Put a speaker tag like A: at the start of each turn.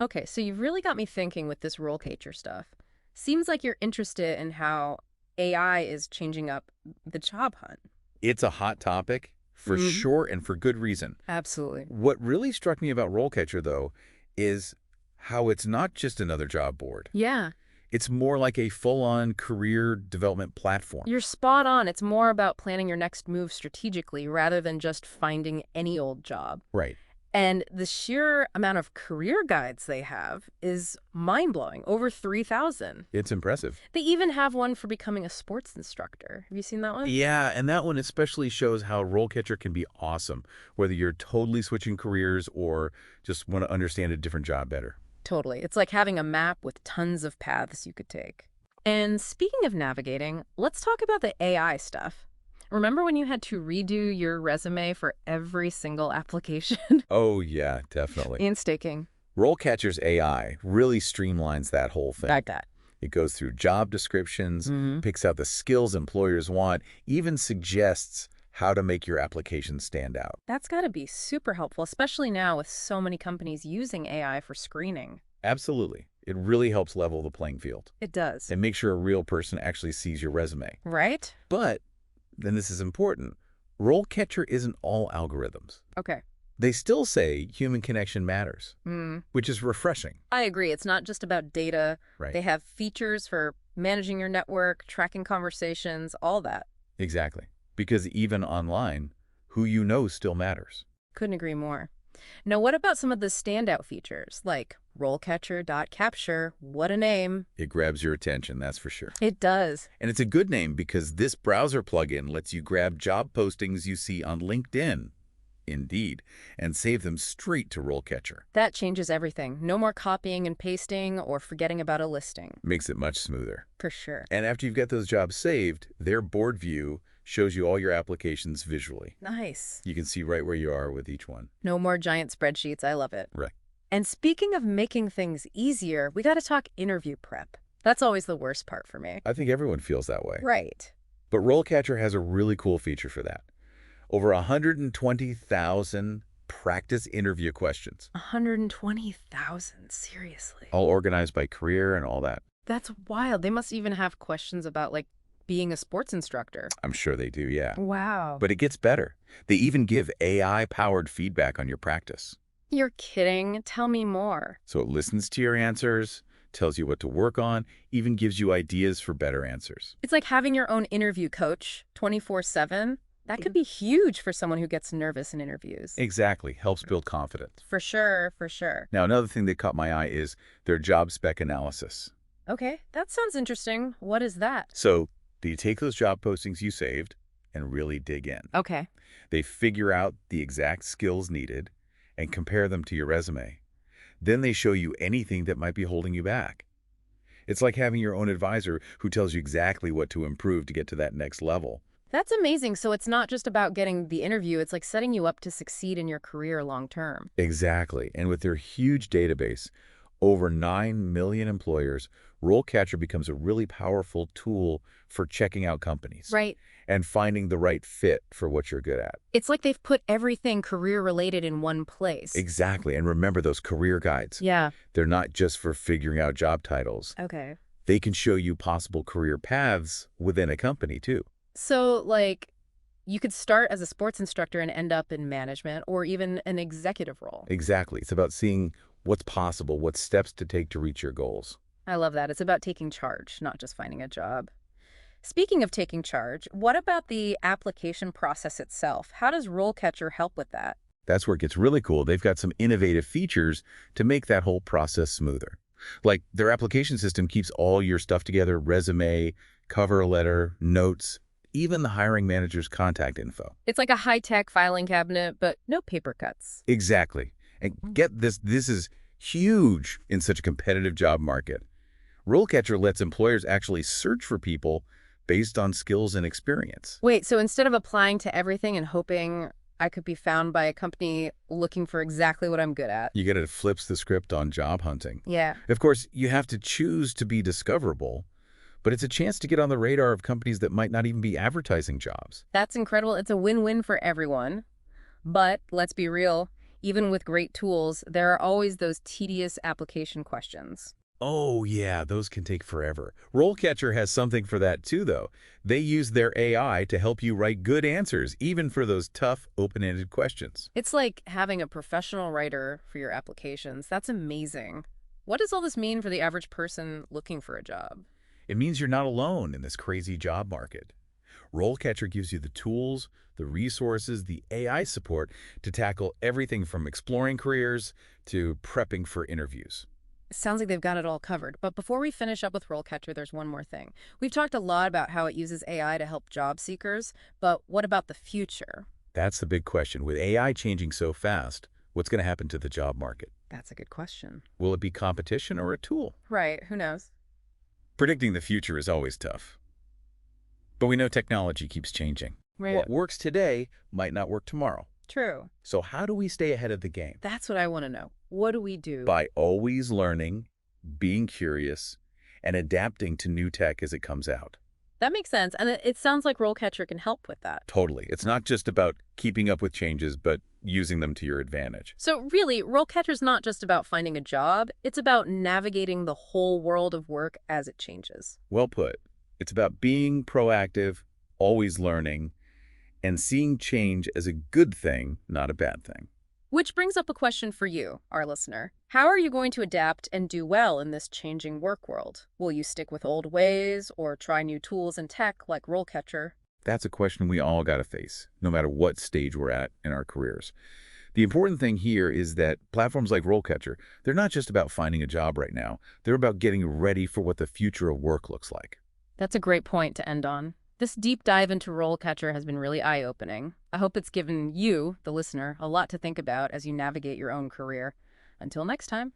A: Okay, so you've really got me thinking with this RoleCatcher stuff. Seems like you're interested in how AI is changing up the job hunt.
B: It's a hot topic for
A: Hmm.
B: sure and for good reason.
A: Absolutely.
B: What really struck me about RoleCatcher, though, is how it's not just another job board.
A: Yeah,
B: It's more like a full-on career development platform.
A: you're spot on. It's more about planning your next move strategically rather than just finding any old job.
B: Right.
A: And the sheer amount of career guides they have is mind-blowing, over 3,000.
B: It's impressive.
A: They even have one for becoming a sports instructor. Have you seen that one?
B: Yeah, and that one especially shows how RoleCatcher can be awesome, whether you're totally switching careers or just want to understand a different job better.
A: Totally. It's like having a map with tons of paths you could take. And speaking of navigating, let's talk about the AI stuff. Remember when you had to redo your resume for every single application?
B: Oh, yeah, definitely.
A: Painstaking.
B: RoleCatcher's AI really streamlines that whole thing.
A: Like that.
B: It goes through job descriptions,
A: Hmm.
B: picks out the skills employers want, even suggests how to make your application stand out.
A: That's got to be super helpful, especially now with so many companies using AI for screening.
B: Absolutely. It really helps level the playing field
A: It does.
B: and make sure a real person actually sees your resume.
A: Right?
B: But, then this is important, RoleCatcher isn't all algorithms.
A: Okay.
B: They still say human connection matters,
A: Mm.
B: which is refreshing,
A: I agree. It's not just about data.
B: right?
A: They have features for managing your network, tracking conversations, all that.
B: Exactly. Because even online, who you know still matters.
A: Couldn't agree more. Now, what about some of the standout features like RoleCatcher.Capture? What a name.
B: It grabs your attention, that's for sure.
A: It does.
B: And it's a good name because this browser plugin lets you grab job postings you see on LinkedIn, Indeed, and save them straight to RoleCatcher.
A: That changes everything. No more copying and pasting or forgetting about a listing.
B: Makes it much smoother.
A: For sure.
B: And after you've got those jobs saved, their board view shows you all your applications visually.
A: Nice.
B: You can see right where you are with each one.
A: No more giant spreadsheets. I love it.
B: Right.
A: And speaking of making things easier, we got to talk interview prep. That's always the worst part for me.
B: I think everyone feels that way.
A: Right.
B: But RoleCatcher has a really cool feature for that. Over 120,000 practice interview questions,
A: 120,000. Seriously.
B: all organized by career and all that.
A: That's wild. They must even have questions about, like, being a sports instructor.
B: I'm sure they do, yeah.
A: Wow.
B: But it gets better. They even give AI-powered feedback on your practice.
A: You're kidding. Tell me more.
B: So it listens to your answers, tells you what to work on, even gives you ideas for better answers.
A: It's like having your own interview coach 24/7. That could be huge for someone who gets nervous in interviews.
B: Exactly. Helps build confidence.
A: For sure, for sure.
B: Now, another thing that caught my eye is their job spec analysis.
A: Okay, that sounds interesting. What is that?
B: So do you take those job postings you saved and really dig in?
A: Okay.
B: They figure out the exact skills needed and compare them to your resume. Then they show you anything that might be holding you back. It's like having your own advisor who tells you exactly what to improve to get to that next level.
A: That's amazing. So it's not just about getting the interview, it's like setting you up to succeed in your career long term.
B: Exactly. And with their huge database, over 9 million employers, RoleCatcher becomes a really powerful tool for checking out companies
A: Right.
B: and finding the right fit for what you're good at.
A: It's like they've put everything career related in one place.
B: Exactly. And remember those career guides.
A: Yeah.
B: They're not just for figuring out job titles.
A: Okay.
B: They can show you possible career paths within a company, too.
A: So, like, you could start as a sports instructor and end up in management or even an executive role.
B: Exactly. It's about seeing what's possible, what steps to take to reach your goals.
A: I love that. It's about taking charge, not just finding a job. Speaking of taking charge, what about the application process itself? How does RoleCatcher help with that?
B: That's where it gets really cool. They've got some innovative features to make that whole process smoother. Like their application system keeps all your stuff together, resume, cover letter, notes, even the hiring manager's contact info.
A: It's like a high-tech filing cabinet, but no paper cuts.
B: Exactly. And get this, this is huge in such a competitive job market. RoleCatcher lets employers actually search for people based on skills and experience.
A: Wait, so instead of applying to everything and hoping I could be found by a company looking for exactly what I'm good at?
B: You get it flips the script on job hunting.
A: Yeah.
B: Of course, you have to choose to be discoverable, but it's a chance to get on the radar of companies that might not even be advertising jobs.
A: That's incredible. It's a win-win for everyone. But let's be real. Even with great tools, there are always those tedious application questions.
B: Oh, yeah, those can take forever. RoleCatcher has something for that too, though. They use their AI to help you write good answers, even for those tough, open-ended questions.
A: It's like having a professional writer for your applications. That's amazing. What does all this mean for the average person looking for a job?
B: It means you're not alone in this crazy job market. RoleCatcher gives you the tools, the resources, the AI support to tackle everything from exploring careers to prepping for interviews.
A: It sounds like they've got it all covered. But before we finish up with RoleCatcher, there's one more thing. We've talked a lot about how it uses AI to help job seekers, but what about the future?
B: That's the big question. With AI changing so fast, what's going to happen to the job market?
A: That's a good question.
B: Will it be competition or a tool?
A: Right, who knows?
B: Predicting the future is always tough. But we know technology keeps changing.
A: Right.
B: What works today might not work tomorrow.
A: True.
B: So how do we stay ahead of the game?
A: That's what I want to know. What do we do?
B: By always learning, being curious, and adapting to new tech as it comes out.
A: That makes sense, and it sounds like RoleCatcher can help with that.
B: Totally. It's not just about keeping up with changes, but using them to your advantage.
A: So really, RoleCatcher's not just about finding a job, it's about navigating the whole world of work as it changes.
B: Well put. It's about being proactive, always learning, and seeing change as a good thing, not a bad thing.
A: Which brings up a question for you, our listener. How are you going to adapt and do well in this changing work world? Will you stick with old ways or try new tools and tech like RoleCatcher?
B: That's a question we all got to face, no matter what stage we're at in our careers. The important thing here is that platforms like RoleCatcher, they're not just about finding a job right now. They're about getting ready for what the future of work looks like.
A: That's a great point to end on. This deep dive into RoleCatcher has been really eye-opening. I hope it's given you, the listener, a lot to think about as you navigate your own career. Until next time.